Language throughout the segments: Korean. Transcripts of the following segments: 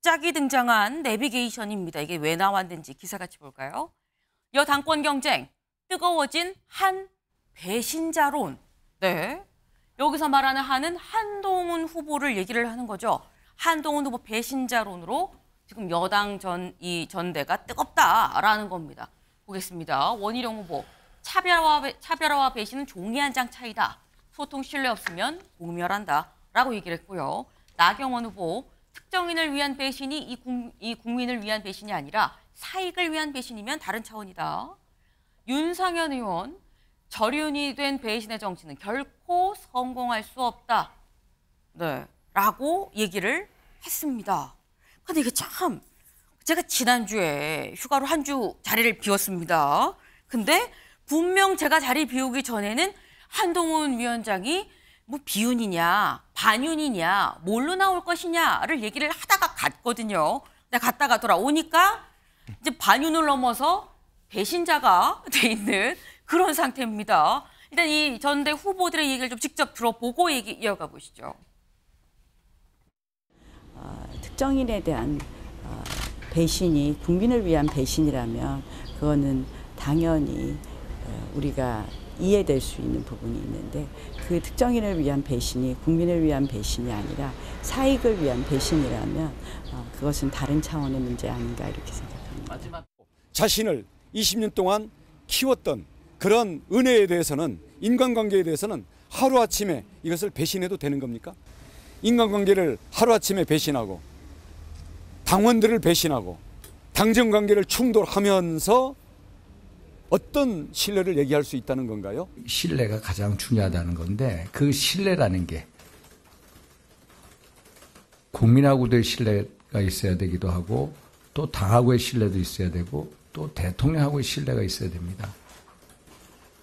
갑자기 등장한 내비게이션입니다. 이게 왜 나왔는지 기사 같이 볼까요? 여당권 경쟁, 뜨거워진 한 배신자론. 네. 여기서 말하는 한은 한동훈 후보를 얘기를 하는 거죠. 한동훈 후보 배신자론으로 지금 여당 전대가 뜨겁다라는 겁니다. 보겠습니다. 원희룡 후보, 차별화와 배신은 종이 한 장 차이다. 소통 신뢰 없으면 공멸한다라고 얘기를 했고요. 나경원 후보, 특정인을 위한 배신이 이 국민을 위한 배신이 아니라 사익을 위한 배신이면 다른 차원이다. 윤상현 의원, 절윤이 된 배신의 정치는 결코 성공할 수 없다. 네, 라고 얘기를 했습니다. 근데 이게 참, 제가 지난주에 휴가로 한 주 자리를 비웠습니다. 근데 분명 제가 자리 비우기 전에는 한동훈 위원장이 뭐 비윤이냐, 반윤이냐, 뭘로 나올 것이냐를 얘기를 하다가 갔거든요. 근데 갔다가 돌아오니까 이제 반윤을 넘어서 배신자가 돼 있는 그런 상태입니다. 일단 이 전대 후보들의 얘기를 좀 직접 들어보고 얘기 이어가 보시죠. 특정인에 대한 배신이 국민을 위한 배신이라면 그거는 당연히 우리가 이해될 수 있는 부분이 있는데 그 특정인을 위한 배신이 국민을 위한 배신이 아니라 사익을 위한 배신이라면 그것은 다른 차원의 문제 아닌가 이렇게 생각합니다. 자신을 20년 동안 키웠던 그런 은혜에 대해서는 인간관계에 대해서는 하루아침에 이것을 배신해도 되는 겁니까? 인간관계를 하루아침에 배신하고 당원들을 배신하고 당정관계를 충돌하면서 어떤 신뢰를 얘기할 수 있다는 건가요? 신뢰가 가장 중요하다는 건데 그 신뢰라는 게 국민하고도의 신뢰가 있어야 되기도 하고 또 당하고의 신뢰도 있어야 되고 또 대통령하고의 신뢰가 있어야 됩니다.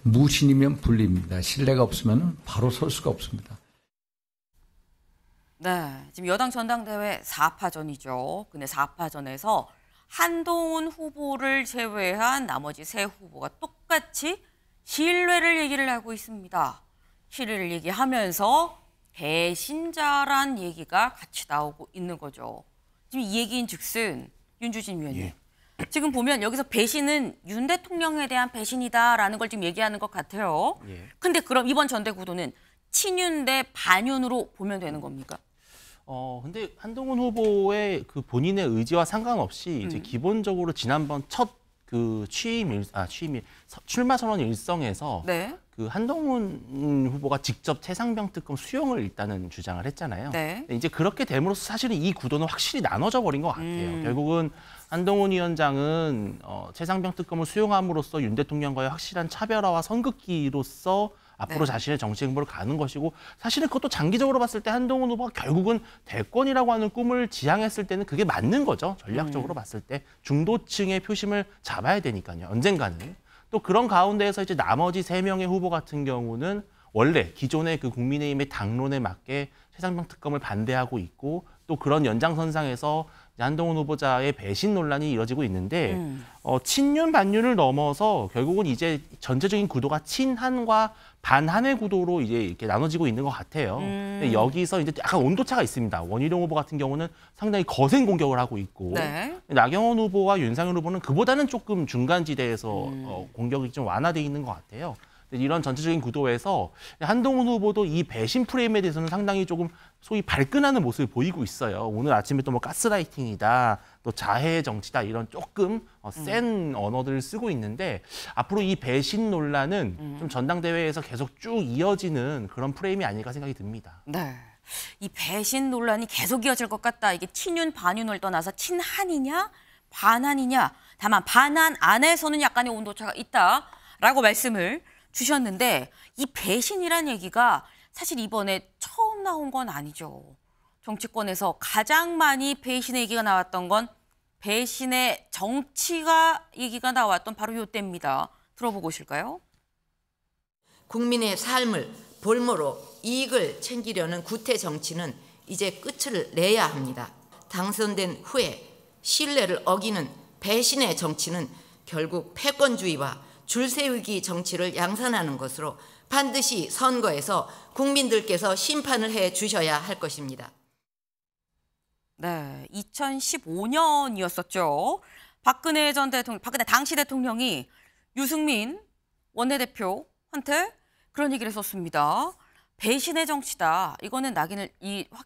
무신이면 불리입니다. 신뢰가 없으면 바로 설 수가 없습니다. 네, 지금 여당 전당대회 4파전이죠. 근데 4파전에서 한동훈 후보를 제외한 나머지 세 후보가 똑같이 신뢰를 얘기를 하고 있습니다. 신뢰를 얘기하면서 배신자란 얘기가 같이 나오고 있는 거죠. 지금 이 얘기인 즉슨 윤주진 위원님. 예. 지금 보면 여기서 배신은 윤 대통령에 대한 배신이다라는 걸 지금 얘기하는 것 같아요. 예. 근데 그럼 이번 전대 구도는 친윤 대 반윤으로 보면 되는 겁니까? 근데 한동훈 후보의 그 본인의 의지와 상관없이 이제 기본적으로 지난번 첫 그 출마 선언 일성에서 네. 그 한동훈 후보가 직접 최상병 특검 수용을 일단은 주장을 했잖아요. 네. 이제 그렇게 됨으로써 사실은 이 구도는 확실히 나눠져 버린 것 같아요. 결국은 한동훈 위원장은 최상병 특검을 수용함으로써 윤 대통령과의 확실한 차별화와 선긋기로서 앞으로 네. 자신의 정치 행보를 가는 것이고 사실은 그것도 장기적으로 봤을 때 한동훈 후보가 결국은 대권이라고 하는 꿈을 지향했을 때는 그게 맞는 거죠. 전략적으로 봤을 때 중도층의 표심을 잡아야 되니까요. 언젠가는. 또 그런 가운데에서 이제 나머지 3명의 후보 같은 경우는 원래 기존의 그 국민의힘의 당론에 맞게 최상병 특검을 반대하고 있고 또 그런 연장선상에서 한동훈 후보자의 배신 논란이 이어지고 있는데 친윤 반윤을 넘어서 결국은 이제 전체적인 구도가 친한과 반한의 구도로 이제 이렇게 나눠지고 있는 것 같아요. 근데 여기서 이제 약간 온도차가 있습니다. 원희룡 후보 같은 경우는 상당히 거센 공격을 하고 있고 네. 나경원 후보와 윤상현 후보는 그보다는 조금 중간지대에서 공격이 좀 완화되어 있는 것 같아요. 이런 전체적인 구도에서 한동훈 후보도 이 배신 프레임에 대해서는 상당히 조금 소위 발끈하는 모습을 보이고 있어요. 오늘 아침에 또 뭐 가스라이팅이다, 또 자해 정치다 이런 조금 센 언어들을 쓰고 있는데 앞으로 이 배신 논란은 좀 전당대회에서 계속 쭉 이어지는 그런 프레임이 아닐까 생각이 듭니다. 네. 이 배신 논란이 계속 이어질 것 같다. 이게 친윤, 반윤을 떠나서 친한이냐, 반한이냐. 다만 반한 안에서는 약간의 온도차가 있다라고 말씀을 주셨는데 이 배신이란 얘기가 사실 이번에 처음 나온 건 아니죠. 정치권에서 가장 많이 배신의 얘기가 나왔던 건 배신의 정치가 얘기가 나왔던 바로 이때입니다. 들어보고 오실까요? 국민의 삶을 볼모로 이익을 챙기려는 구태 정치는 이제 끝을 내야 합니다. 당선된 후에 신뢰를 어기는 배신의 정치는 결국 패권주의와 줄세우기 정치를 양산하는 것으로 반드시 선거에서 국민들께서 심판을 해 주셔야 할 것입니다. 네, 2015년이었었죠. 박근혜 당시 대통령이 유승민 원내대표한테 그런 얘기를 했었습니다. 배신의 정치다. 이거는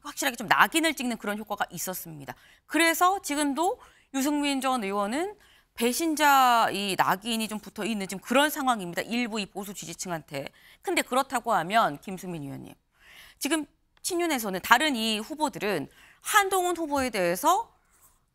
확실하게 좀 낙인을 찍는 그런 효과가 있었습니다. 그래서 지금도 유승민 전 의원은 배신자 이 낙인이 좀 붙어 있는 지금 그런 상황입니다. 일부 이 보수 지지층한테. 근데 그렇다고 하면 김수민 의원님, 지금 친윤에서는 다른 이 후보들은 한동훈 후보에 대해서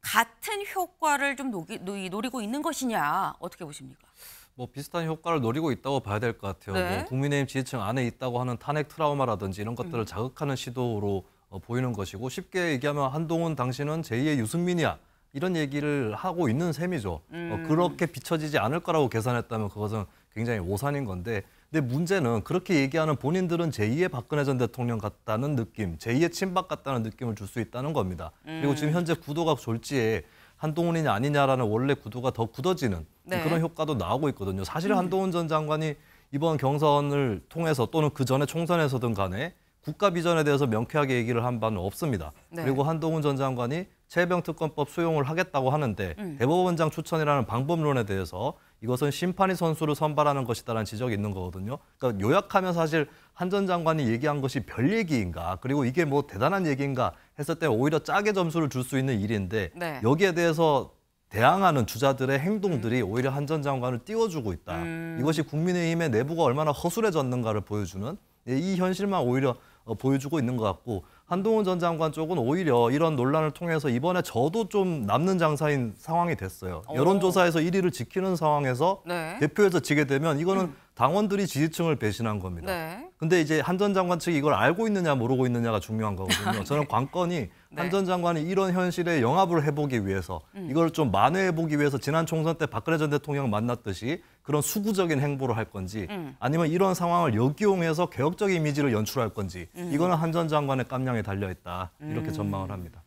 같은 효과를 좀 노리고 있는 것이냐, 어떻게 보십니까? 뭐 비슷한 효과를 노리고 있다고 봐야 될 것 같아요. 네. 뭐 국민의힘 지지층 안에 있다고 하는 탄핵 트라우마라든지 이런 것들을 자극하는 시도로 보이는 것이고, 쉽게 얘기하면 한동훈 당신은 제2의 유승민이야, 이런 얘기를 하고 있는 셈이죠. 그렇게 비춰지지 않을 거라고 계산했다면 그것은 굉장히 오산인 건데, 근데 문제는 그렇게 얘기하는 본인들은 제2의 박근혜 전 대통령 같다는 느낌, 제2의 친박 같다는 느낌을 줄 수 있다는 겁니다. 그리고 지금 현재 구도가 졸지에 한동훈이냐 아니냐라는 원래 구도가 더 굳어지는 네. 그런 효과도 나오고 있거든요. 사실 한동훈 전 장관이 이번 경선을 통해서 또는 그 전에 총선에서든 간에 국가 비전에 대해서 명쾌하게 얘기를 한 바는 없습니다. 네. 그리고 한동훈 전 장관이 최병특검법 수용을 하겠다고 하는데 대법원장 추천이라는 방법론에 대해서 이것은 심판위 선수를 선발하는 것이다라는 지적이 있는 거거든요. 그러니까 요약하면 사실 한 전 장관이 얘기한 것이 별 얘기인가, 그리고 이게 뭐 대단한 얘기인가 했을 때 오히려 짜게 점수를 줄 수 있는 일인데 네. 여기에 대해서 대항하는 주자들의 행동들이 오히려 한 전 장관을 띄워주고 있다. 이것이 국민의힘의 내부가 얼마나 허술해졌는가를 보여주는 이 현실만 오히려 보여주고 있는 것 같고, 한동훈 전 장관 쪽은 오히려 이런 논란을 통해서 이번에 저도 좀 남는 장사인 상황이 됐어요. 여론조사에서 1위를 지키는 상황에서 네. 대표에서 지게 되면 이거는 당원들이 지지층을 배신한 겁니다. 네. 근데 이제 한 전 장관 측이 이걸 알고 있느냐 모르고 있느냐가 중요한 거거든요. 저는 관건이 한 전 장관이 이런 현실에 영합을 해보기 위해서, 이걸 좀 만회해보기 위해서 지난 총선 때 박근혜 전 대통령 만났듯이 그런 수구적인 행보를 할 건지, 아니면 이런 상황을 역이용해서 개혁적 이미지를 연출할 건지, 이거는 한 전 장관의 깜냥에 달려있다, 이렇게 전망을 합니다.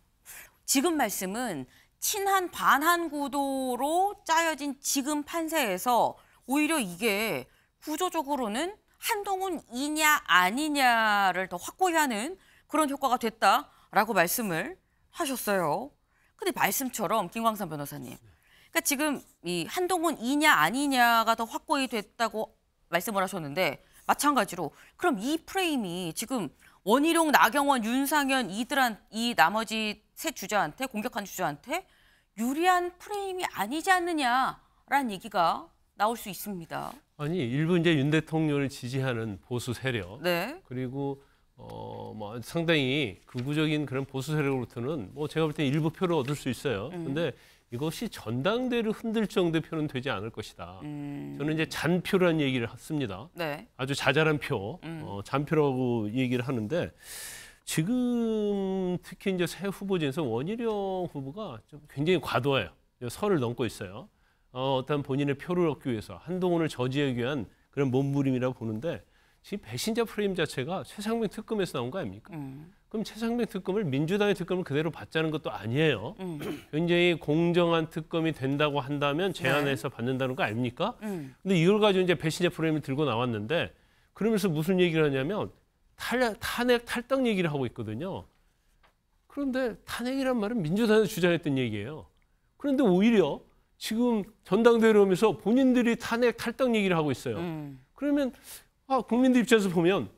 지금 말씀은 친한 반한 구도로 짜여진 지금 판세에서 오히려 이게 구조적으로는 한동훈이냐 아니냐를 더 확고히 하는 그런 효과가 됐다라고 말씀을 하셨어요. 근데 말씀처럼 김광삼 변호사님, 그러니까 지금 이 한동훈이냐 아니냐가 더 확고히 됐다고 말씀을 하셨는데, 마찬가지로 그럼 이 프레임이 지금 원희룡, 나경원, 윤상현 이 나머지 세 주자한테, 공격한 주자한테 유리한 프레임이 아니지 않느냐라는 얘기가 나올 수 있습니다. 아니, 일부 이제 윤 대통령을 지지하는 보수 세력, 네. 그리고 뭐 상당히 극우적인 그런 보수 세력으로부터는 뭐 제가 볼 때 일부 표를 얻을 수 있어요. 근데 이것이 전당대를 흔들 정도의 표는 되지 않을 것이다. 저는 이제 잔표라는 얘기를 씁니다. 네. 아주 자잘한 표, 잔표라고 얘기를 하는데, 지금 특히 이제 새 후보 중에서 원희룡 후보가 좀 굉장히 과도해요. 선을 넘고 있어요. 어떤 본인의 표를 얻기 위해서 한동훈을 저지하기 위한 그런 몸부림이라고 보는데, 지금 배신자 프레임 자체가 최상병 특검에서 나온 거 아닙니까? 그럼 최상병 특검을 민주당의 특검을 그대로 받자는 것도 아니에요. 굉장히 공정한 특검이 된다고 한다면 제안해서 받는다는 거 아닙니까? 근데 이걸 가지고 이제 배신자 프레임을 들고 나왔는데, 그러면서 무슨 얘기를 하냐면 탄핵 탈당 얘기를 하고 있거든요. 그런데 탄핵이란 말은 민주당에서 주장했던 얘기예요. 그런데 오히려 지금 전당대회를 하면서 본인들이 탄핵 탈당 얘기를 하고 있어요. 그러면 국민들 입장에서 보면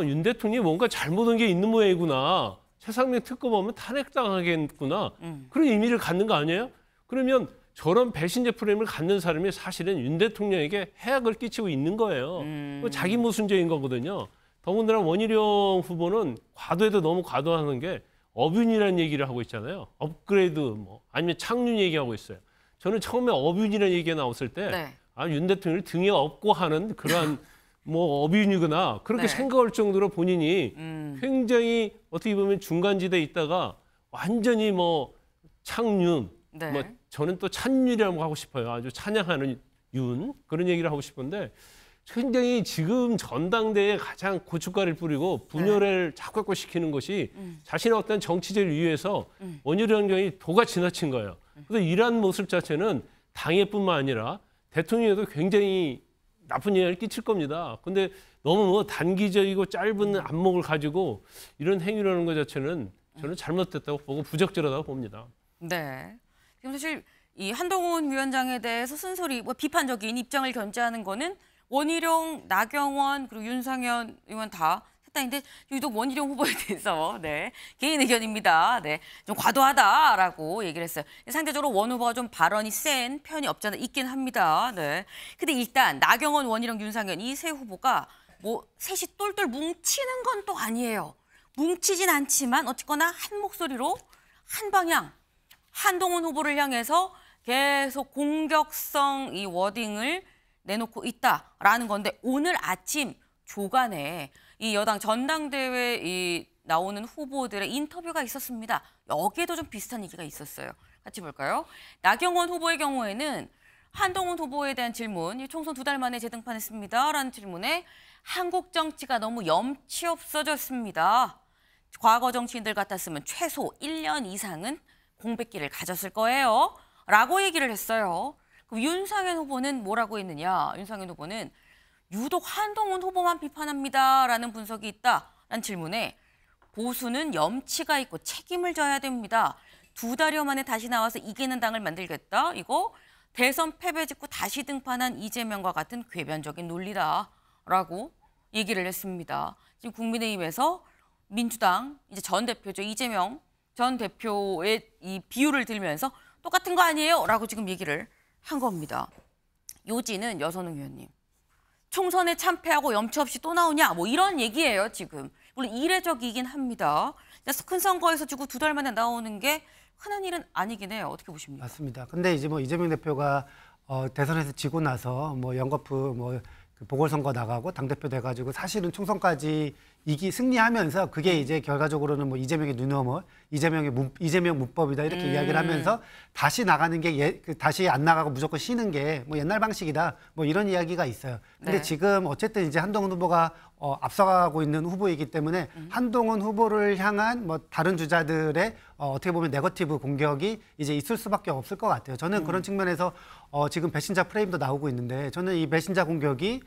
윤 대통령이 뭔가 잘못한 게 있는 모양이구나. 최상병 특검하면 탄핵당하겠구나. 그런 의미를 갖는 거 아니에요? 그러면 저런 배신자 프레임을 갖는 사람이 사실은 윤 대통령에게 해악을 끼치고 있는 거예요. 자기 모순죄인 거거든요. 더군다나 원희룡 후보는 과도해도 너무 과도하는 게 업윤이라는 얘기를 하고 있잖아요. 업그레이드 아니면 착륜 얘기하고 있어요. 저는 처음에 업윤이라는 얘기가 나왔을 때 네. 윤 대통령을 등에 업고 하는 그러한 업윤이구나 그렇게 네. 생각할 정도로 본인이 굉장히 어떻게 보면 중간지대에 있다가 완전히 착윤, 네. 저는 또 찬윤이라고 하고 싶어요. 아주 찬양하는 윤 그런 얘기를 하고 싶은데, 굉장히 지금 전당대회에 가장 고춧가루를 뿌리고 분열을 자꾸 시키는 것이 자신의 어떤 정치적 이유에서 원희룡 경이 도가 지나친 거예요. 그래서 이러한 모습 자체는 당에뿐만 아니라 대통령에도 굉장히 나쁜 영향을 끼칠 겁니다. 근데 너무 단기적이고 짧은 안목을 가지고 이런 행위를 하는 것 자체는 저는 잘못됐다고 보고 부적절하다고 봅니다. 네. 지금 사실 이 한동훈 위원장에 대해서 쓴소리, 뭐 비판적인 입장을 견지하는 거는 원희룡, 나경원 그리고 윤상현 의원 다 셋다인데 유독 원희룡 후보에 대해서 네, 개인 의견입니다. 네, 좀 과도하다라고 얘기를 했어요. 상대적으로 원 후보가 좀 발언이 센 편이 없잖아 있긴 합니다. 네. 근데 일단 나경원, 원희룡, 윤상현 이 세 후보가 뭐 셋이 똘똘 뭉치는 건 또 아니에요. 뭉치진 않지만 어쨌거나 한 목소리로 한 방향 한동훈 후보를 향해서 계속 공격성 이 워딩을 내놓고 있다라는 건데 오늘 아침 조간에 이 여당 전당대회 이 나오는 후보들의 인터뷰가 있었습니다. 여기에도 좀 비슷한 얘기가 있었어요. 같이 볼까요? 나경원 후보의 경우에는 한동훈 후보에 대한 질문, 총선 2달 만에 재등판했습니다. 라는 질문에 한국 정치가 너무 염치 없어졌습니다. 과거 정치인들 같았으면 최소 1년 이상은 공백기를 가졌을 거예요. 라고 얘기를 했어요. 그럼 윤상현 후보는 뭐라고 했느냐? 윤상현 후보는 유독 한동훈 후보만 비판합니다. 라는 분석이 있다. 라는 질문에 보수는 염치가 있고 책임을 져야 됩니다. 2달여 만에 다시 나와서 이기는 당을 만들겠다. 이거 대선 패배 직후 다시 등판한 이재명과 같은 궤변적인 논리다. 라고 얘기를 했습니다. 지금 국민의힘에서 민주당 이제 전 대표죠. 이재명 전 대표의 이 비유를 들면서 똑같은 거 아니에요? 라고 지금 얘기를 한 겁니다. 요지는 여선웅 의원님. 총선에 참패하고 염치 없이 또 나오냐? 뭐 이런 얘기예요, 지금. 물론 이례적이긴 합니다. 큰 선거에서 지고 2달 만에 나오는 게 흔한 일은 아니긴 해요. 어떻게 보십니까? 맞습니다. 근데 이제 뭐 이재명 대표가 대선에서 지고 나서 뭐 연거푸 뭐 그 보궐선거 나가고 당대표 돼가지고 사실은 총선까지 승리하면서 그게 이제 결과적으로는 뭐 이재명의 뉴노멀, 이재명 문법이다 이렇게 이야기를 하면서 다시 나가는 게 다시 안 나가고 무조건 쉬는 게 뭐 옛날 방식이다 뭐 이런 이야기가 있어요. 근데 네. 지금 어쨌든 이제 한동훈 후보가 앞서가고 있는 후보이기 때문에 한동훈 후보를 향한 뭐 다른 주자들의 어떻게 보면 네거티브 공격이 이제 있을 수밖에 없을 것 같아요. 저는 그런 측면에서 지금 배신자 프레임도 나오고 있는데 저는 이 배신자 공격이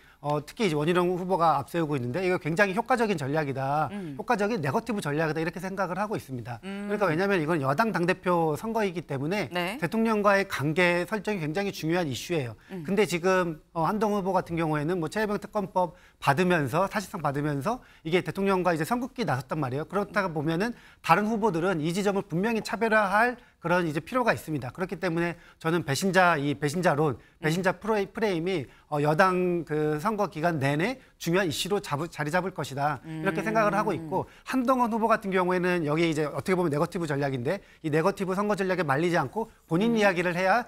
특히 이제 원희룡 후보가 앞세우고 있는데 이거 굉장히 효과적인 전략이다. 효과적인 네거티브 전략이다 이렇게 생각을 하고 있습니다. 그러니까 왜냐하면 이건 여당 당대표 선거이기 때문에 네. 대통령과의 관계 설정이 굉장히 중요한 이슈예요. 근데 지금 한동훈 후보 같은 경우에는 뭐 최혜병 특검법 받으면서 사실상 받으면서 이게 대통령과 이제 선긋기 나섰단 말이에요. 그렇다가 보면은 다른 후보들은 이 지점을 분명히 차별화할 그런 이제 필요가 있습니다. 그렇기 때문에 저는 배신자론, 배신자 프레임이 여당 그 선거 기간 내내 중요한 이슈로 자리 잡을 것이다. 이렇게 생각을 하고 있고 한동훈 후보 같은 경우에는 여기 이제 어떻게 보면 네거티브 전략인데 이 네거티브 선거 전략에 말리지 않고 본인 이야기를 해야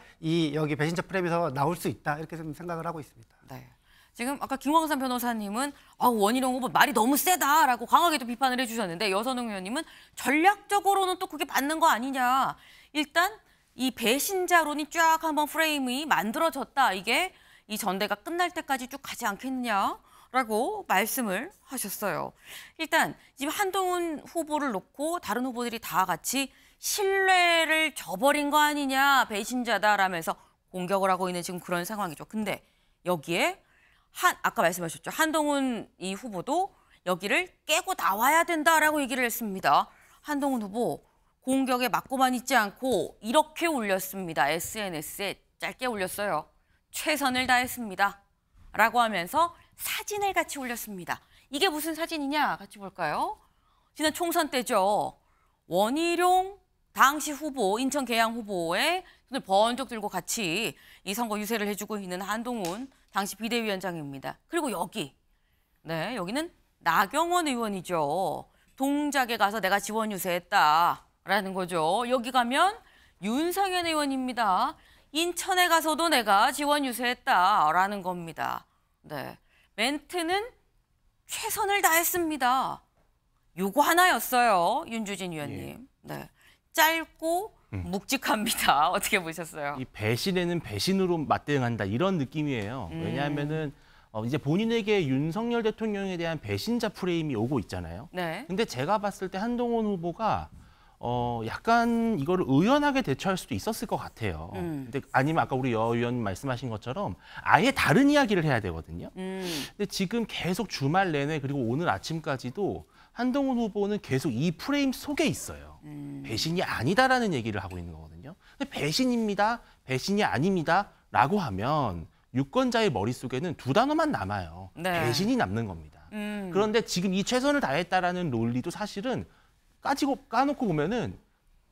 여기 배신자 프레임에서 나올 수 있다. 이렇게 생각을 하고 있습니다. 네. 지금 아까 김광산 변호사님은 원희룡 후보 말이 너무 세다라고 강하게 또 비판을 해주셨는데 여선웅 의원님은 전략적으로는 또 그게 맞는 거 아니냐. 일단 이 배신자론이 쫙 한번 프레임이 만들어졌다. 이게 이 전대가 끝날 때까지 쭉 가지 않겠냐라고 말씀을 하셨어요. 일단 지금 한동훈 후보를 놓고 다른 후보들이 다 같이 신뢰를 저버린 거 아니냐. 배신자다라면서 공격을 하고 있는 지금 그런 상황이죠. 근데 여기에 아까 말씀하셨죠. 한동훈 이 후보도 여기를 깨고 나와야 된다라고 얘기를 했습니다. 한동훈 후보 공격에 맞고만 있지 않고 이렇게 올렸습니다. SNS에 짧게 올렸어요. 최선을 다했습니다. 라고 하면서 사진을 같이 올렸습니다. 이게 무슨 사진이냐? 같이 볼까요? 지난 총선 때죠. 원희룡 당시 후보, 인천 계양 후보의 손을 번쩍 들고 같이 이 선거 유세를 해주고 있는 한동훈 당시 비대위원장입니다. 그리고 네, 여기는 나경원 의원이죠. 동작에 가서 내가 지원 유세했다라는 거죠. 여기 가면 윤상현 의원입니다. 인천에 가서도 내가 지원 유세했다라는 겁니다. 네, 멘트는 최선을 다했습니다. 요거 하나였어요, 윤주진 위원님. 네, 짧고 묵직합니다. 어떻게 보셨어요? 이 배신에는 배신으로 맞대응한다 이런 느낌이에요. 왜냐하면은 이제 본인에게 윤석열 대통령에 대한 배신자 프레임이 오고 있잖아요. 네. 근데 제가 봤을 때 한동훈 후보가 약간 이거를 의연하게 대처할 수도 있었을 것 같아요. 근데 아니면 아까 우리 여 의원님 말씀하신 것처럼 아예 다른 이야기를 해야 되거든요. 근데 지금 계속 주말 내내 그리고 오늘 아침까지도 한동훈 후보는 계속 이 프레임 속에 있어요. 배신이 아니다라는 얘기를 하고 있는 거거든요. 근데 배신입니다, 배신이 아닙니다라고 하면 유권자의 머릿속에는 두 단어만 남아요. 네. 배신이 남는 겁니다. 그런데 지금 이 최선을 다했다라는 논리도 사실은 까놓고 보면은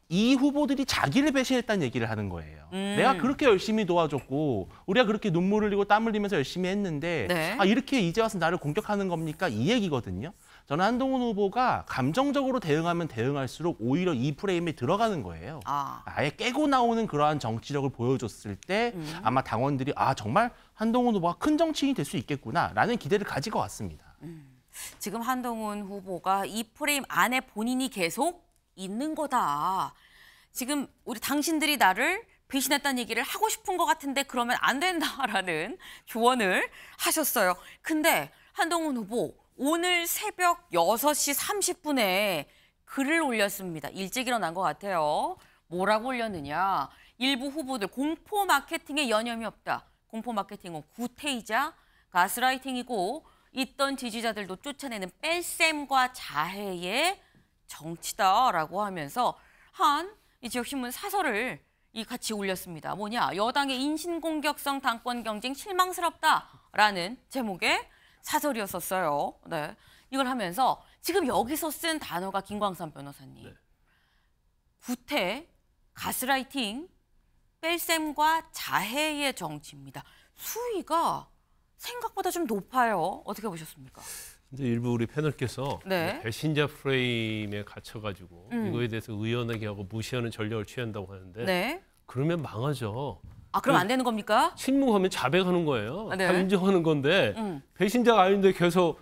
이 후보들이 자기를 배신했다는 얘기를 하는 거예요. 내가 그렇게 열심히 도와줬고 우리가 그렇게 눈물 흘리고 땀 흘리면서 열심히 했는데 네. 이렇게 이제 와서 나를 공격하는 겁니까? 이 얘기거든요. 저는 한동훈 후보가 감정적으로 대응하면 대응할수록 오히려 이 프레임에 들어가는 거예요. 아예 깨고 나오는 그러한 정치력을 보여줬을 때 아마 당원들이 정말 한동훈 후보가 큰 정치인이 될 수 있겠구나라는 기대를 가질 것 같습니다. 지금 한동훈 후보가 이 프레임 안에 본인이 계속 있는 거다. 지금 우리 당신들이 나를 배신했다는 얘기를 하고 싶은 것 같은데 그러면 안 된다라는 조언을 하셨어요. 근데 한동훈 후보 오늘 새벽 6시 30분에 글을 올렸습니다. 일찍 일어난 것 같아요. 뭐라고 올렸느냐. 일부 후보들 공포 마케팅에 여념이 없다. 공포 마케팅은 구태이자 가스라이팅이고 있던 지지자들도 쫓아내는 뺄셈과 자해의 정치다라고 하면서 이 지역신문 사설을 같이 올렸습니다. 뭐냐, 여당의 인신공격성 당권 경쟁 실망스럽다라는 제목의 사설이었었어요. 네, 이걸 하면서 지금 여기서 쓴 단어가 김광삼 변호사님. 네. 구태, 가스라이팅, 뺄셈과 자해의 정치입니다. 수위가 생각보다 좀 높아요. 어떻게 보셨습니까? 이제 일부 우리 패널께서 네. 배신자 프레임에 갇혀가지고 이거에 대해서 의연하게 하고 무시하는 전략을 취한다고 하는데 네. 그러면 망하죠. 그럼 안 되는 겁니까? 침묵하면 자백하는 거예요. 네. 다 인정하는 건데 배신자가 아닌데 계속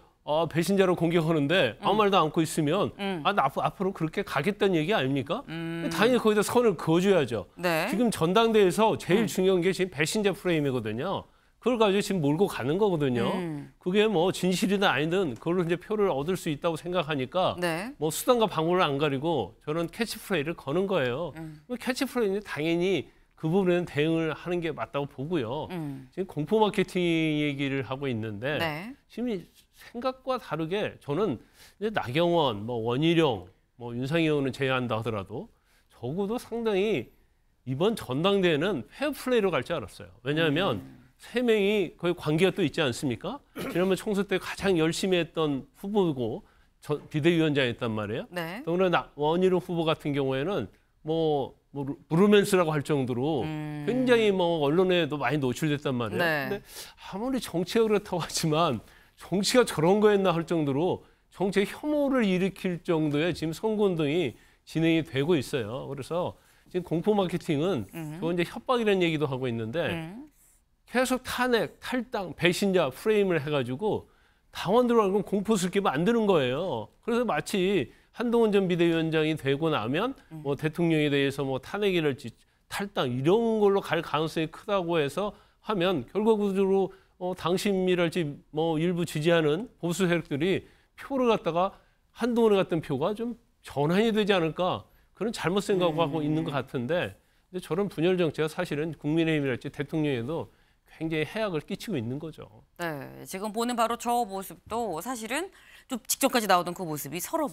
배신자로 공격하는데 아무 말도 않고 있으면 나 앞으로 그렇게 가겠다는 얘기 아닙니까? 당연히 거기다 선을 그어줘야죠. 네. 지금 전당대회에서 제일 중요한 게 지금 배신자 프레임이거든요. 그걸 가지고 지금 몰고 가는 거거든요. 그게 뭐 진실이든 아니든 그걸로 이제 표를 얻을 수 있다고 생각하니까 네. 뭐 수단과 방법을 안 가리고 저런 캐치프레이를 거는 거예요. 캐치프레이는 당연히 그 부분에는 대응을 하는 게 맞다고 보고요. 지금 공포 마케팅 얘기를 하고 있는데 네. 지금 생각과 다르게 저는 이제 나경원, 뭐 원희룡, 뭐 윤상희 의원은 제외한다 하더라도 적어도 상당히 이번 전당대회는 페어플레이로 갈 줄 알았어요. 왜냐하면 세 명이 거의 관계가 또 있지 않습니까? 지난번 총선 때 가장 열심히 했던 후보고 비대위원장이었단 말이에요. 네. 그러나 원희룡 후보 같은 경우에는 뭐 브로맨스라고 할 정도로 굉장히 뭐 언론에도 많이 노출됐단 말이에요. 네. 근데 아무리 정치가 그렇다고 하지만 정치가 저런 거였나 할 정도로 정치의 혐오를 일으킬 정도의 지금 선거운동이 진행이 되고 있어요. 그래서 지금 공포 마케팅은 그건 이제 협박이라는 얘기도 하고 있는데 계속 탄핵, 탈당, 배신자 프레임을 해가지고 당원들하고 공포스럽게 만드는 거예요. 그래서 마치 한동훈 전 비대위원장이 되고 나면 뭐 대통령에 대해서 뭐 탄핵이랄지 탈당 이런 걸로 갈 가능성이 크다고 해서 하면 결과적으로 당심이랄지 뭐 일부 지지하는 보수 세력들이 표를 갖다가 한동훈에 갔던 표가 좀 전환이 되지 않을까 그런 잘못 생각하고 있는 것 같은데 근데 저런 분열 정치가 사실은 국민의힘이랄지 대통령에도 굉장히 해악을 끼치고 있는 거죠. 네, 지금 보는 바로 저 모습도 사실은 좀 직전까지 나오던 그 모습이 서로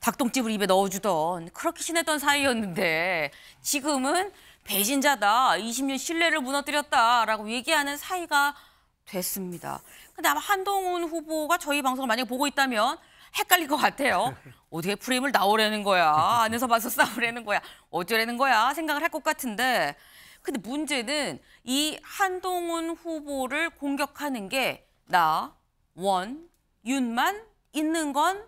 닭똥집을 입에 넣어주던 그렇게 친했던 사이였는데 지금은 배신자다, 20년 신뢰를 무너뜨렸다라고 얘기하는 사이가 됐습니다. 근데 아마 한동훈 후보가 저희 방송을 만약에 보고 있다면 헷갈릴 것 같아요. 어떻게 프레임을 나오려는 거야? 안에서 봐서 싸우려는 거야? 어쩌려는 거야? 생각을 할 것 같은데 근데 문제는 이 한동훈 후보를 공격하는 게 나, 원, 윤만 있는 건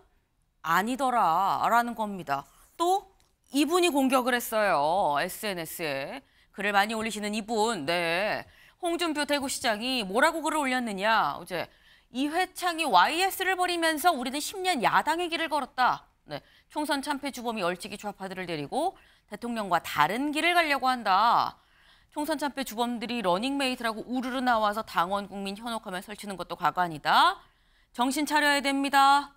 아니더라라는 겁니다. 또 이분이 공격을 했어요. SNS에. 글을 많이 올리시는 이분. 네. 홍준표 대구시장이 뭐라고 글을 올렸느냐. 어제 이회창이 YS를 벌이면서 우리는 10년 야당의 길을 걸었다. 네. 총선 참패 주범이 얼찍이 좌파들을 데리고 대통령과 다른 길을 가려고 한다. 총선 참패 주범들이 러닝메이트라고 우르르 나와서 당원 국민 현혹하면 설치는 것도 과관이다. 정신 차려야 됩니다.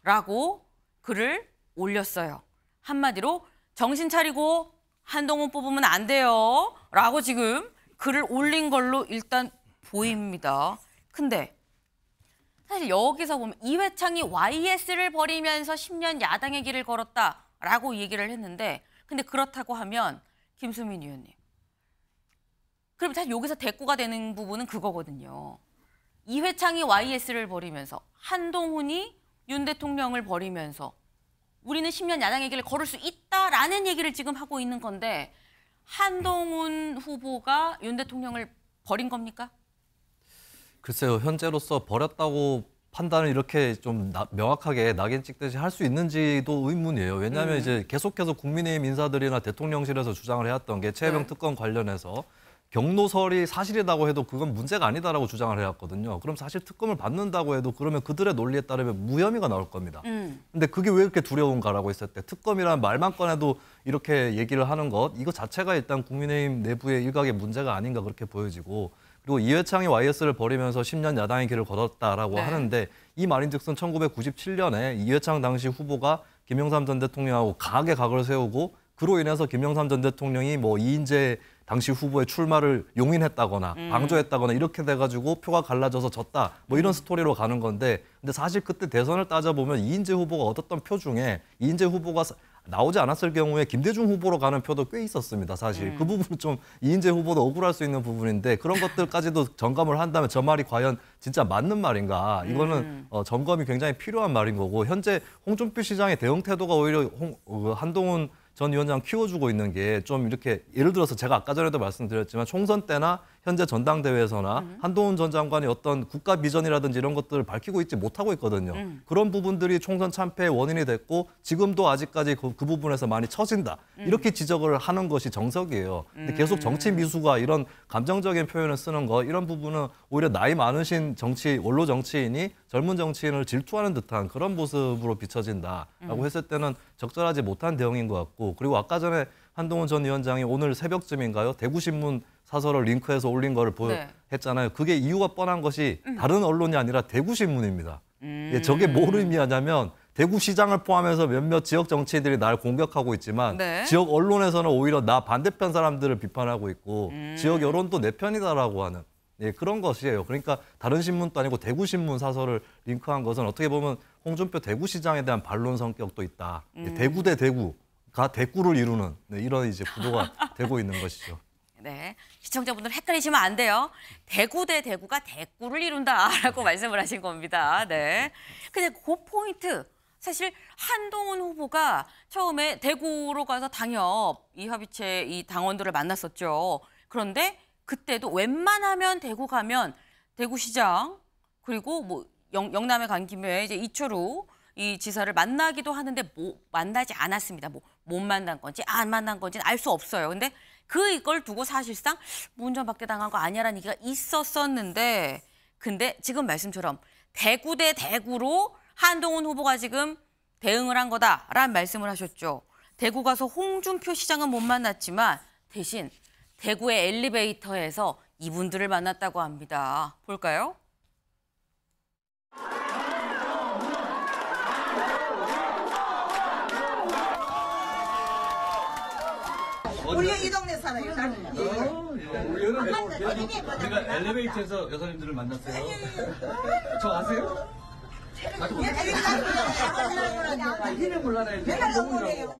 라고 글을 올렸어요. 한마디로 정신 차리고 한동훈 뽑으면 안 돼요. 라고 지금 글을 올린 걸로 일단 보입니다. 근데 사실 여기서 보면 이회창이 YS를 버리면서 10년 야당의 길을 걸었다라고 얘기를 했는데 근데 그렇다고 하면 김수민 의원님. 그럼 사실 여기서 대꾸가 되는 부분은 그거거든요. 이회창이 YS를 버리면서 한동훈이 윤 대통령을 버리면서 우리는 10년 야당의 길을 걸을 수 있다라는 얘기를 지금 하고 있는 건데 한동훈 후보가 윤 대통령을 버린 겁니까? 글쎄요, 현재로서 버렸다고 판단을 이렇게 좀 명확하게 낙인 찍듯이 할 수 있는지도 의문이에요. 왜냐하면 이제 계속해서 국민의힘 인사들이나 대통령실에서 주장을 해왔던 게 최혜병 특검 관련해서 경로설이 사실이라고 해도 그건 문제가 아니다라고 주장을 해왔거든요. 그럼 사실 특검을 받는다고 해도 그러면 그들의 논리에 따르면 무혐의가 나올 겁니다. 근데 그게 왜 이렇게 두려운가라고 했을 때 특검이라는 말만 꺼내도 이렇게 얘기를 하는 것 이거 자체가 일단 국민의힘 내부의 일각의 문제가 아닌가 그렇게 보여지고 그리고 이회창이 YS를 버리면서 10년 야당의 길을 걸었다라고 하는데 이 말인즉슨 1997년에 이회창 당시 후보가 김영삼 전 대통령하고 강하게 각을 세우고 그로 인해서 김영삼 전 대통령이 뭐 이인재 당시 후보의 출마를 용인했다거나 방조했다거나 이렇게 돼가지고 표가 갈라져서 졌다 뭐 이런 스토리로 가는 건데 근데 사실 그때 대선을 따져보면 이인재 후보가 얻었던 표 중에 이인재 후보가 나오지 않았을 경우에 김대중 후보로 가는 표도 꽤 있었습니다. 사실 그 부분은 좀 이인재 후보도 억울할 수 있는 부분인데 그런 것들까지도 점검을 한다면 저 말이 과연 진짜 맞는 말인가 이거는 점검이 굉장히 필요한 말인 거고 현재 홍준표 시장의 대응 태도가 오히려 한동훈 전 위원장 키워주고 있는 게 좀 이렇게 예를 들어서 제가 아까 전에도 말씀드렸지만 총선 때나 현재 전당대회에서나 한동훈 전 장관이 어떤 국가 비전이라든지 이런 것들을 밝히고 있지 못하고 있거든요. 그런 부분들이 총선 참패의 원인이 됐고 지금도 아직까지 그 부분에서 많이 처진다. 이렇게 지적을 하는 것이 정석이에요. 근데 계속 정치 미수가 이런 감정적인 표현을 쓰는 거 이런 부분은 오히려 나이 많으신 원로 정치인이 젊은 정치인을 질투하는 듯한 그런 모습으로 비춰진다라고 했을 때는 적절하지 못한 대응인 것 같고 그리고 아까 전에 한동훈 전 위원장이 오늘 새벽쯤인가요? 대구신문 사설을 링크해서 올린 거를 했잖아요. 그게 이유가 뻔한 것이 다른 언론이 아니라 대구신문입니다. 예, 저게 뭘 의미하냐면 대구시장을 포함해서 몇몇 지역 정치인들이 날 공격하고 있지만 지역 언론에서는 오히려 나 반대편 사람들을 비판하고 있고 지역 여론도 내 편이다라고 하는 예, 그런 것이에요. 그러니까 다른 신문도 아니고 대구신문 사설을 링크한 것은 어떻게 보면 홍준표 대구시장에 대한 반론 성격도 있다. 예, 대구 대 대구가 대구를 이루는 이런 이제 구도가 되고 있는 것이죠. 네, 시청자분들 헷갈리시면 안 돼요. 대구 대 대구가 대구를 이룬다라고 말씀을 하신 겁니다. 네. 근데 그 포인트 사실 한동훈 후보가 처음에 대구로 가서 당협 이 협의체 이 당원들을 만났었죠. 그런데 그때도 웬만하면 대구 가면 대구시장 그리고 뭐 영남에 간 김에 이제 이철우 이 지사를 만나기도 하는데 만나지 않았습니다. 못 만난 건지 안 만난 건지는 알 수 없어요. 근데 그걸 두고 사실상 문전박대 당한 거 아니야라는 얘기가 있었었는데 근데 지금 말씀처럼 대구 대 대구로 한동훈 후보가 지금 대응을 한 거다라는 말씀을 하셨죠. 대구 가서 홍준표 시장은 못 만났지만 대신 대구의 엘리베이터에서 이분들을 만났다고 합니다. 볼까요? 우리 이 동네 살아요. 우리가 엘리베이터에서 여사님들을 만났어요. 저 아세요? 이름 몰라요.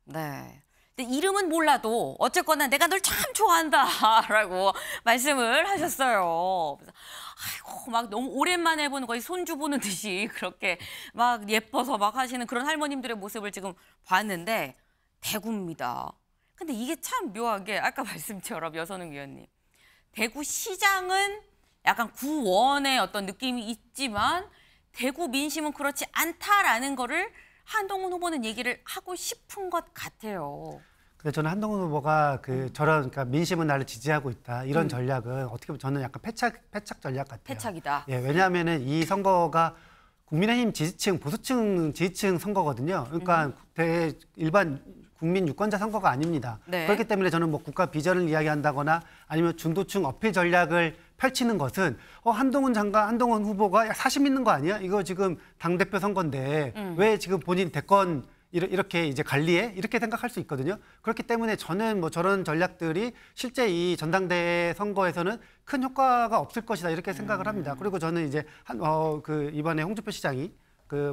네. 근데 이름은 몰라도 어쨌거나 내가 널 참 좋아한다라고 말씀을 하셨어요. 그래서 아이고 막 너무 오랜만에 보는 거의 손주 보는 듯이 그렇게 막 예뻐서 막 하시는 그런 할머님들의 모습을 지금 봤는데 대구입니다. 근데 이게 참 묘한 게 아까 말씀처럼 여선웅 위원님 대구시장은 약간 구원의 어떤 느낌이 있지만 대구 민심은 그렇지 않다라는 거를 한동훈 후보는 얘기를 하고 싶은 것 같아요. 근데 저는 한동훈 후보가 그러니까 민심은 나를 지지하고 있다 이런 전략은 어떻게 보면 저는 약간 패착 전략 같아요. 패착이다. 예, 왜냐하면은 이 선거가 국민의힘 지지층, 보수층 지지층 선거거든요. 그러니까 일반 국민 유권자 선거가 아닙니다. 네. 그렇기 때문에 저는 뭐 국가 비전을 이야기한다거나 아니면 중도층 어필 전략을 펼치는 것은 한동훈 후보가 사심 있는 거 아니야? 이거 지금 당대표 선거인데 왜 지금 본인 대권 이렇게 이제 관리해 이렇게 생각할 수 있거든요. 그렇기 때문에 저는 뭐 저런 전략들이 실제 이 전당대회 선거에서는 큰 효과가 없을 것이다 이렇게 생각을 합니다. 그리고 저는 이제 이번에 홍준표 시장이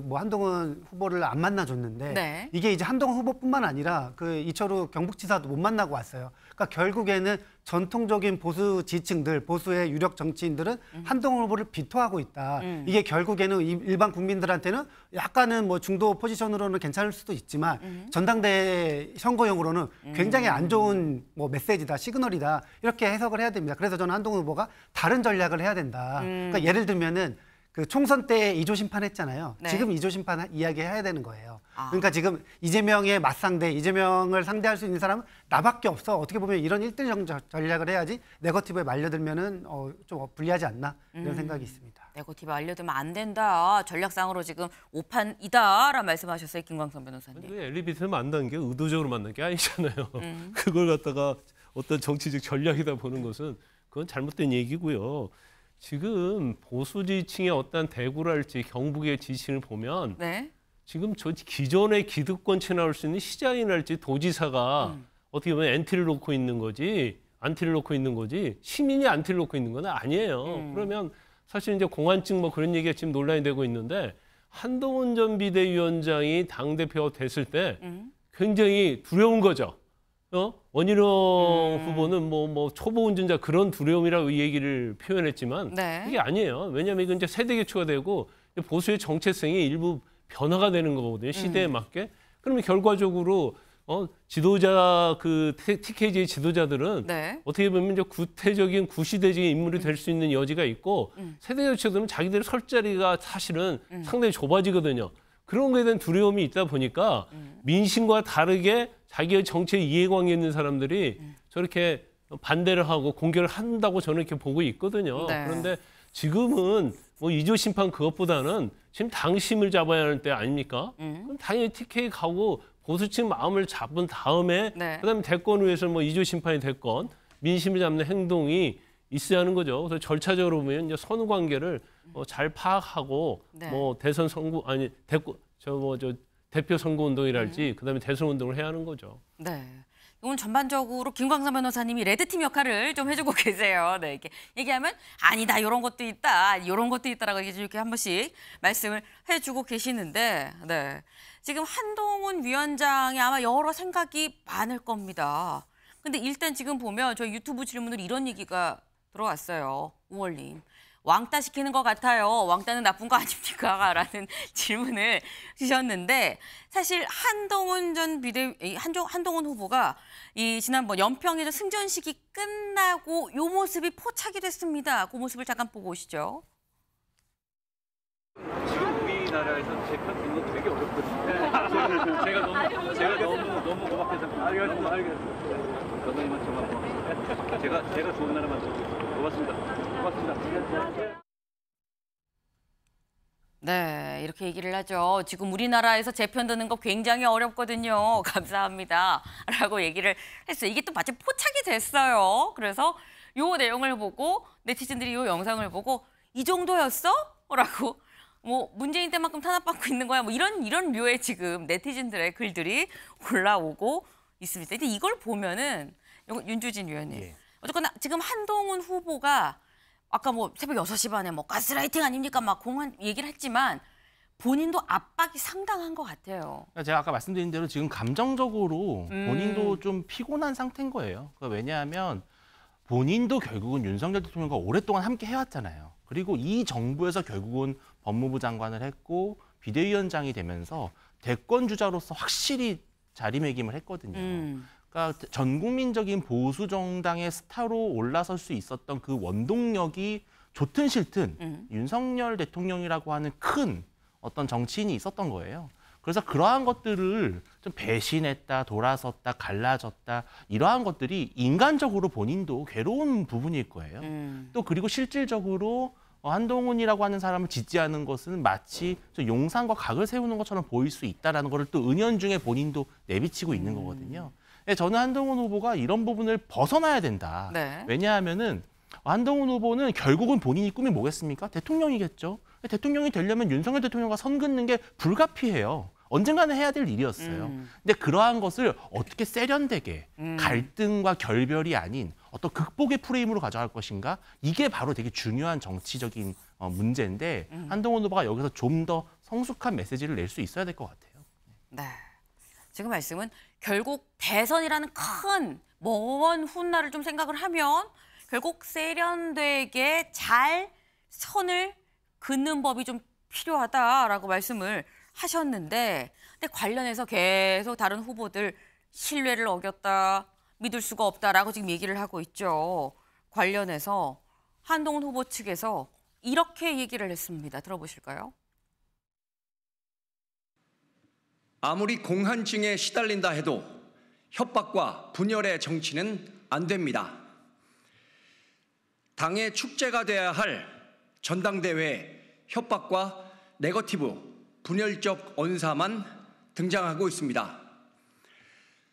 뭐 한동훈 후보를 안 만나줬는데 네. 이게 이제 한동훈 후보뿐만 아니라 이철우 경북지사도 못 만나고 왔어요. 그러니까 결국에는 전통적인 보수 지지층들, 보수의 유력 정치인들은 한동훈 후보를 비토하고 있다. 이게 결국에는 일반 국민들한테는 약간은 뭐 중도 포지션으로는 괜찮을 수도 있지만 전당대회 선거용으로는 굉장히 안 좋은 뭐 메시지다, 시그널이다 이렇게 해석을 해야 됩니다. 그래서 저는 한동훈 후보가 다른 전략을 해야 된다. 그러니까 예를 들면은 총선 때 2조 심판했잖아요. 네. 지금 2조 심판 이야기해야 되는 거예요. 그러니까 지금 이재명의 맞상대, 이재명을 상대할 수 있는 사람은 나밖에 없어. 어떻게 보면 이런 1등 전략을 해야지 네거티브에 말려들면은 좀 불리하지 않나 이런 생각이 있습니다. 네거티브 알려두면 안 된다. 전략상으로 지금 오판이다라는 말씀하셨어요, 김광선 변호사님. 엘리베이터를 만난 게 의도적으로 만난 게 아니잖아요. 그걸 갖다가 어떤 정치적 전략이다 보는 것은 그건 잘못된 얘기고요. 지금 보수 지층의 어떤 대구랄지 경북의 지층을 보면 네. 지금 저 기존의 기득권층 나올 수 있는 시장이랄지 도지사가 어떻게 보면 엔티를 놓고 있는 거지, 안티를 놓고 있는 거지, 시민이 안티를 놓고 있는 건 아니에요. 그러면 사실 이제 공안증 뭐 그런 얘기가 지금 논란이 되고 있는데 한동훈 전 비대위원장이 당대표가 됐을 때 굉장히 두려운 거죠. 원희룡 후보는 뭐 초보 운전자 그런 두려움이라고 이 얘기를 표현했지만 네. 그게 아니에요. 왜냐하면 이건 이제 세대 교체가 되고 보수의 정체성이 일부 변화가 되는 거거든요. 시대에 맞게. 그러면 결과적으로 지도자 TKG의 지도자들은 네. 어떻게 보면 이제 구태적인 구시대적인 인물이 될 수 있는 여지가 있고 세대 교체가 되면 자기들의 설 자리가 사실은 상당히 좁아지거든요. 그런 거에 대한 두려움이 있다 보니까 민심과 다르게 자기의 정치에 이해관계 있는 사람들이 저렇게 반대를 하고 공격을 한다고 저는 이렇게 보고 있거든요. 네. 그런데 지금은 뭐 2조 심판 그것보다는 지금 당심을 잡아야 하는 때 아닙니까? 그럼 당연히 TK 가고 보수층 마음을 잡은 다음에 네. 그다음에 대권을 위해서 뭐 2조 심판이 됐건 민심을 잡는 행동이 있어야 하는 거죠. 그래서 절차적으로 보면 이제 선후 관계를 잘 파악하고 네. 뭐 대선 선거 아니 대표 선거 운동이랄지 그다음에 대선 운동을 해야 하는 거죠. 네. 이건 전반적으로 김광선 변호사님이 레드팀 역할을 좀 해주고 계세요. 네, 이렇게 얘기하면 아니다, 이런 것도 있다, 이런 것도 있다라고 이렇게 한 번씩 말씀을 해주고 계시는데, 네. 지금 한동훈 위원장이 아마 여러 생각이 많을 겁니다. 근데 일단 지금 보면 저희 유튜브 질문으로 이런 얘기가 들어왔어요. 우월님. 왕따 시키는 것 같아요. 왕따는 나쁜 거 아닙니까? 라는 질문을 주셨는데 사실 한동훈 한동훈 후보가 이 지난번 연평해전 승전식이 끝나고 이 모습이 포착이 됐습니다. 그 모습을 잠깐 보고 오시죠. 지금 우리나라에서 제 편 듣는 거 되게 어렵거든요. 제가 너무 고맙해서 알겠습니다. 선생님은 정말 고맙습니다. 제가 좋은 나라만 고맙습니다. 네, 이렇게 얘기를 하죠. 지금 우리나라에서 제 편 듣는 거 굉장히 어렵거든요. 감사합니다. 라고 얘기를 했어요. 이게 또 마치 포착이 됐어요. 그래서 요 내용을 보고 네티즌들이 요 영상을 보고 이 정도였어? 라고 뭐 문재인 때만큼 탄압받고 있는 거야. 뭐 이런 류의 지금 네티즌들의 글들이 올라오고 있습니다. 근데 이걸 보면은 윤주진 위원님. 예. 어쨌거나 지금 한동훈 후보가 아까 뭐 새벽 6시 반에 뭐 가스라이팅 아닙니까? 막 공한 얘기를 했지만 본인도 압박이 상당한 것 같아요. 제가 아까 말씀드린 대로 지금 감정적으로 본인도 좀 피곤한 상태인 거예요. 그러니까 왜냐하면 본인도 결국은 윤석열 대통령과 오랫동안 함께 해왔잖아요. 그리고 이 정부에서 결국은 법무부 장관을 했고 비대위원장이 되면서 대권 주자로서 확실히 자리매김을 했거든요. 그러니까 전 국민적인 보수 정당의 스타로 올라설 수 있었던 그 원동력이 좋든 싫든 윤석열 대통령이라고 하는 큰 어떤 정치인이 있었던 거예요. 그래서 그러한 것들을 좀 배신했다, 돌아섰다, 갈라졌다 이러한 것들이 인간적으로 본인도 괴로운 부분일 거예요. 또 그리고 실질적으로 한동훈이라고 하는 사람을 지지하는 것은 마치 용산과 각을 세우는 것처럼 보일 수 있다는 것을 또 은연중에 본인도 내비치고 있는 거거든요. 저는 한동훈 후보가 이런 부분을 벗어나야 된다. 네. 왜냐하면은 한동훈 후보는 결국은 본인이 꿈이 뭐겠습니까? 대통령이겠죠. 대통령이 되려면 윤석열 대통령과 선 긋는 게 불가피해요. 언젠가는 해야 될 일이었어요. 근데 그러한 것을 어떻게 세련되게 갈등과 결별이 아닌 어떤 극복의 프레임으로 가져갈 것인가? 이게 바로 되게 중요한 정치적인 문제인데 한동훈 후보가 여기서 좀 더 성숙한 메시지를 낼 수 있어야 될 것 같아요. 네. 지금 말씀은 결국 대선이라는 큰 먼 훗날을 좀 생각을 하면 결국 세련되게 잘 선을 긋는 법이 좀 필요하다라고 말씀을 하셨는데, 근데 관련해서 계속 다른 후보들 신뢰를 어겼다, 믿을 수가 없다라고 지금 얘기를 하고 있죠. 관련해서 한동훈 후보 측에서 이렇게 얘기를 했습니다. 들어보실까요? 아무리 공한증에 시달린다 해도 협박과 분열의 정치는 안 됩니다. 당의 축제가 돼야 할 전당대회에 협박과 네거티브, 분열적 언사만 등장하고 있습니다.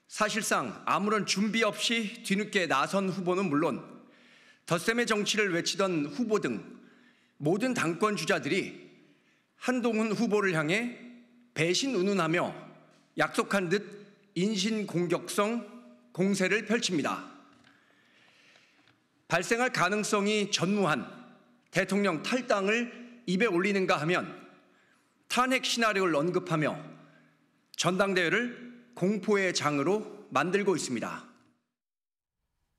사실상 아무런 준비 없이 뒤늦게 나선 후보는 물론 덧셈의 정치를 외치던 후보 등 모든 당권 주자들이 한동훈 후보를 향해 배신 운운하며 약속한 듯 인신공격성 공세를 펼칩니다. 발생할 가능성이 전무한 대통령 탈당을 입에 올리는가 하면 탄핵 시나리오를 언급하며 전당대회를 공포의 장으로 만들고 있습니다.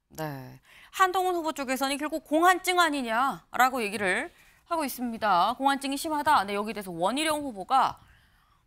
네, 한동훈 후보 쪽에서는 결국 공한증 아니냐라고 얘기를 하고 있습니다. 공한증이 심하다. 네, 여기 대해서 원희룡 후보가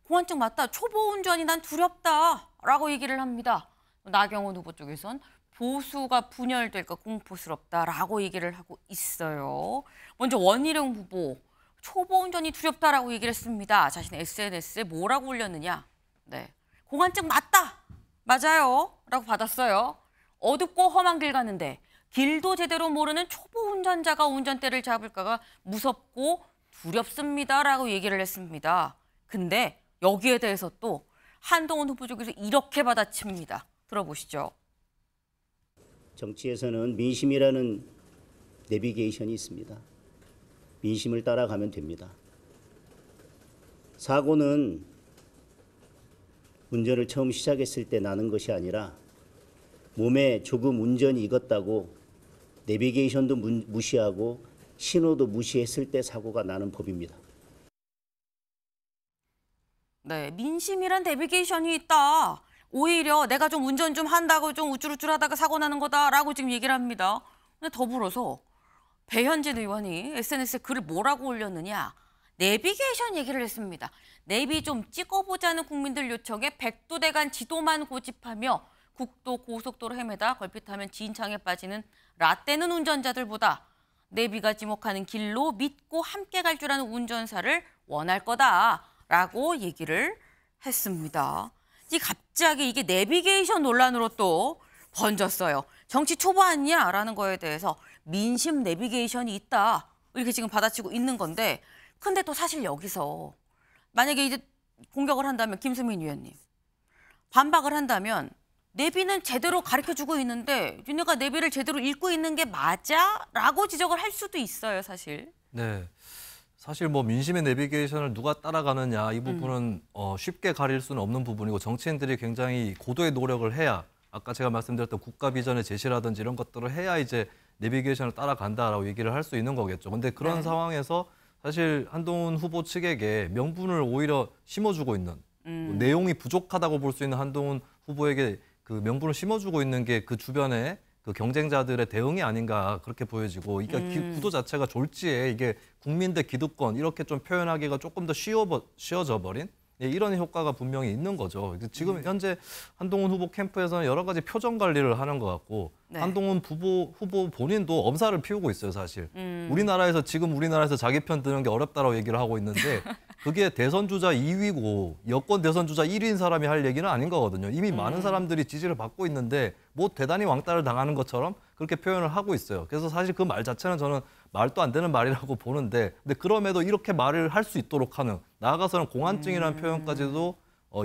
공한증 맞다. 초보 운전이 난 두렵다라고 얘기를 합니다. 나경원 후보 쪽에선 보수가 분열될까 공포스럽다라고 얘기를 하고 있어요. 먼저 원희룡 후보, 초보 운전이 두렵다라고 얘기를 했습니다. 자신의 SNS에 뭐라고 올렸느냐. 네, 공한증 맞다. 맞아요. 라고 받았어요. 어둡고 험한 길 가는데 길도 제대로 모르는 초보 운전자가 운전대를 잡을까가 무섭고 두렵습니다라고 얘기를 했습니다. 근데 여기에 대해서 또 한동훈 후보 쪽에서 이렇게 받아칩니다. 들어보시죠. 정치에서는 민심이라는 내비게이션이 있습니다. 민심을 따라가면 됩니다. 사고는 운전을 처음 시작했을 때 나는 것이 아니라 몸에 조금 운전이 익었다고 내비게이션도 무시하고 신호도 무시했을 때 사고가 나는 법입니다. 네, 민심이란 내비게이션이 있다. 오히려 내가 좀 운전 좀 한다고 좀 우쭐우쭐하다가 사고 나는 거다라고 지금 얘기를 합니다. 근데 더불어서 배현진 의원이 SNS에 글을 뭐라고 올렸느냐. 내비게이션 얘기를 했습니다. 내비 좀 찍어보자는 국민들 요청에 백두대간 지도만 고집하며 국도 고속도로 헤매다 걸핏하면 진창에 빠지는 라떼는 운전자들보다 내비가 지목하는 길로 믿고 함께 갈 줄 아는 운전사를 원할 거다라고 얘기를 했습니다. 갑자기 이게 내비게이션 논란으로 또 번졌어요. 정치 초보 아니냐라는 거에 대해서 민심 내비게이션이 있다. 이렇게 지금 받아치고 있는 건데, 근데 또 사실 여기서 만약에 이제 공격을 한다면 김수민 의원님, 반박을 한다면 내비는 제대로 가르쳐주고 있는데 니네가 내비를 제대로 읽고 있는 게 맞아? 라고 지적을 할 수도 있어요, 사실. 네. 사실 뭐 민심의 내비게이션을 누가 따라가느냐 이 부분은 쉽게 가릴 수는 없는 부분이고 정치인들이 굉장히 고도의 노력을 해야 아까 제가 말씀드렸던 국가 비전의 제시라든지 이런 것들을 해야 이제 내비게이션을 따라간다라고 얘기를 할 수 있는 거겠죠. 근데 그런 상황에서 사실 한동훈 후보 측에게 명분을 오히려 심어주고 있는 뭐 내용이 부족하다고 볼 수 있는 한동훈 후보에게 그 명분을 심어주고 있는 게 그 주변에 그 경쟁자들의 대응이 아닌가 그렇게 보여지고 이게 구도 자체가 졸지에 이게 국민 대 기득권 이렇게 좀 표현하기가 조금 더 쉬워져 버린 이런 효과가 분명히 있는 거죠. 지금 현재 한동훈 후보 캠프에서는 여러 가지 표정 관리를 하는 것 같고 네. 한동훈 후보 본인도 엄살을 피우고 있어요, 사실. 우리나라에서 자기 편 드는 게 어렵다라고 얘기를 하고 있는데 그게 대선 주자 2위고 여권 대선 주자 1위인 사람이 할 얘기는 아닌 거거든요. 이미 많은 사람들이 지지를 받고 있는데 뭐 대단히 왕따를 당하는 것처럼 그렇게 표현을 하고 있어요. 그래서 사실 그 말 자체는 저는 말도 안 되는 말이라고 보는데 근데 그럼에도 이렇게 말을 할 수 있도록 하는 나아가서는 공한증이라는 표현까지도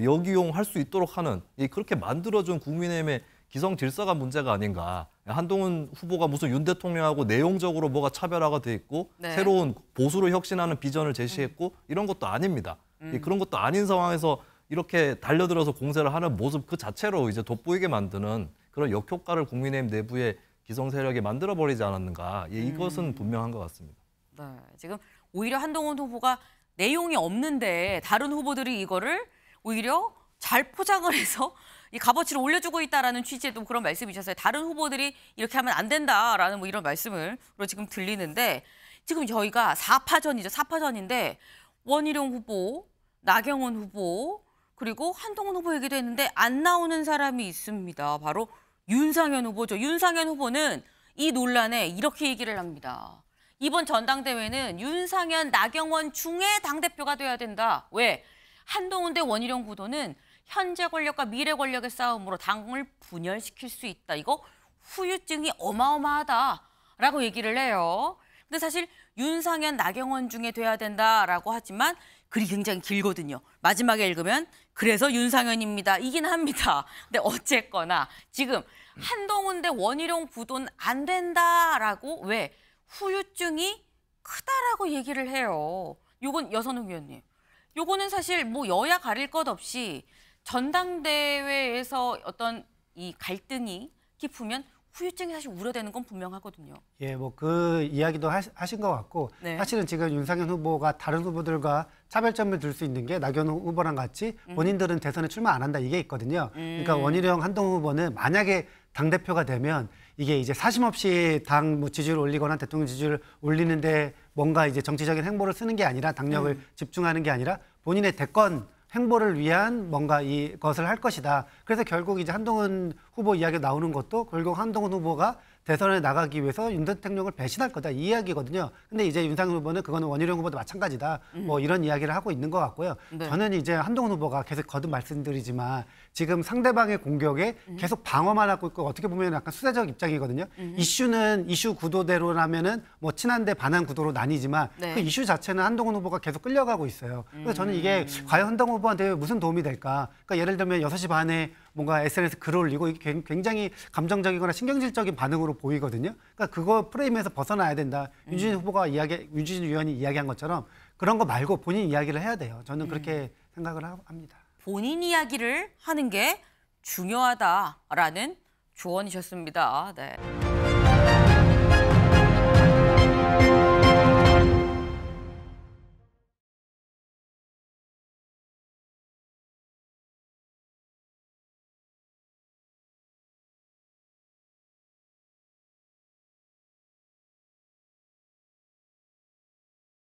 역이용할 수 있도록 하는 그렇게 만들어준 국민의힘의 기성 질서가 문제가 아닌가. 한동훈 후보가 무슨 윤 대통령하고 내용적으로 뭐가 차별화가 돼 있고 네. 새로운 보수로 혁신하는 비전을 제시했고 이런 것도 아닙니다. 그런 것도 아닌 상황에서 이렇게 달려들어서 공세를 하는 모습 그 자체로 이제 돋보이게 만드는 그런 역효과를 국민의힘 내부의 기성 세력이 만들어버리지 않았는가. 예, 이것은 분명한 것 같습니다. 네, 지금 오히려 한동훈 후보가 내용이 없는데 다른 후보들이 이거를 오히려 잘 포장을 해서 이 값어치를 올려주고 있다라는 취지의 또 그런 말씀이셨어요. 다른 후보들이 이렇게 하면 안 된다라는 뭐 이런 말씀을 지금 들리는데 지금 저희가 4파전이죠. 4파전인데 원희룡 후보, 나경원 후보, 그리고 한동훈 후보 얘기도 했는데 안 나오는 사람이 있습니다. 바로 윤상현 후보죠. 윤상현 후보는 이 논란에 이렇게 얘기를 합니다. 이번 전당대회는 윤상현, 나경원 중에 당대표가 돼야 된다. 왜? 한동훈 대 원희룡 구도는 현재 권력과 미래 권력의 싸움으로 당을 분열시킬 수 있다. 이거 후유증이 어마어마하다라고 얘기를 해요. 근데 사실 윤상현, 나경원 중에 돼야 된다라고 하지만 글이 굉장히 길거든요. 마지막에 읽으면 그래서 윤상현입니다. 이긴 합니다. 근데 어쨌거나 지금 한동훈 대 원희룡 구도는 안 된다라고 왜? 후유증이 크다라고 얘기를 해요. 요건 여선욱 위원님. 요거는 사실 뭐 여야 가릴 것 없이 전당대회에서 어떤 이 갈등이 깊으면 후유증이 사실 우려되는 건 분명하거든요. 예, 뭐 그 이야기도 하신 것 같고 네. 사실은 지금 윤상현 후보가 다른 후보들과 차별점을 둘 수 있는 게 나경원 후보랑 같이 본인들은 대선에 출마 안 한다 이게 있거든요. 그러니까 원희룡, 한동훈 후보는 만약에 당대표가 되면 이게 이제 사심없이 당 뭐 지지율을 올리거나 대통령 지지율을 올리는데 뭔가 이제 정치적인 행보를 쓰는 게 아니라 당력을 집중하는 게 아니라 본인의 대권 행보를 위한 뭔가 이것을 할 것이다. 그래서 결국 이제 한동훈 후보 이야기가 나오는 것도 결국 한동훈 후보가 대선에 나가기 위해서 윤 대통령을 배신할 거다 이 이야기거든요. 근데 이제 윤상현 후보는 그거는 원희룡 후보도 마찬가지다. 뭐 이런 이야기를 하고 있는 것 같고요. 네. 저는 이제 한동훈 후보가 계속 거듭 말씀드리지만 지금 상대방의 공격에 계속 방어만 하고 있고 어떻게 보면 약간 수세적 입장이거든요. 이슈는 이슈 구도대로라면은 뭐 친한데 반한 구도로 나뉘지만 네. 그 이슈 자체는 한동훈 후보가 계속 끌려가고 있어요. 그래서 저는 이게 과연 한동훈 후보한테 무슨 도움이 될까? 그러니까 예를 들면 6시 반에 뭔가 SNS 글을 올리고 이게 굉장히 감정적이거나 신경질적인 반응으로 보이거든요. 그러니까 그거 프레임에서 벗어나야 된다. 유진 의원이 이야기한 것처럼 그런 거 말고 본인 이야기를 해야 돼요. 저는 그렇게 생각을 합니다. 본인 이야기를 하는 게 중요하다라는 조언이셨습니다. 네.